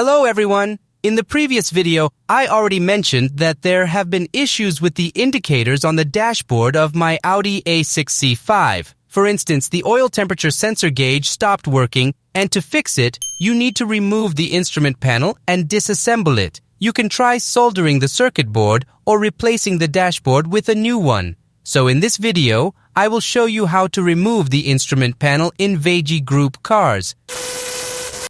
Hello everyone! In the previous video, I already mentioned that there have been issues with the indicators on the dashboard of my Audi A6 C5. For instance, the oil temperature sensor gauge stopped working, and to fix it, you need to remove the instrument panel and disassemble it. You can try soldering the circuit board or replacing the dashboard with a new one. So in this video, I will show you how to remove the instrument panel in Veggie Group cars.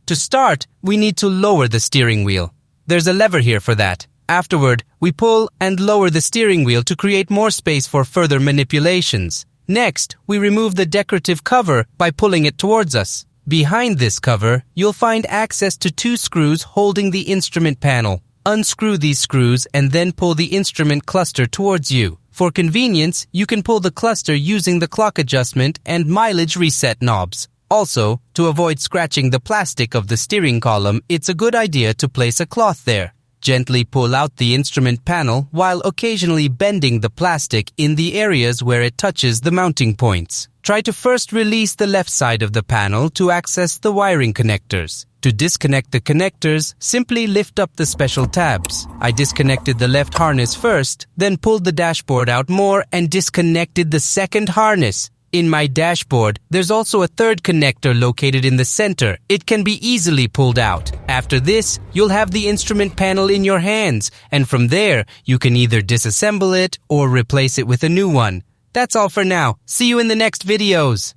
To start, we need to lower the steering wheel. There's a lever here for that. Afterward, we pull and lower the steering wheel to create more space for further manipulations. Next, we remove the decorative cover by pulling it towards us. Behind this cover, you'll find access to 2 screws holding the instrument panel. Unscrew these screws and then pull the instrument cluster towards you. For convenience, you can pull the cluster using the clock adjustment and mileage reset knobs. Also, to avoid scratching the plastic of the steering column, it's a good idea to place a cloth there. Gently pull out the instrument panel while occasionally bending the plastic in the areas where it touches the mounting points. Try to first release the left side of the panel to access the wiring connectors. To disconnect the connectors, simply lift up the special tabs. I disconnected the left harness first, then pulled the dashboard out more and disconnected the second harness. In my dashboard, there's also a third connector located in the center. It can be easily pulled out. After this, you'll have the instrument panel in your hands, and from there, you can either disassemble it or replace it with a new one. That's all for now. See you in the next videos.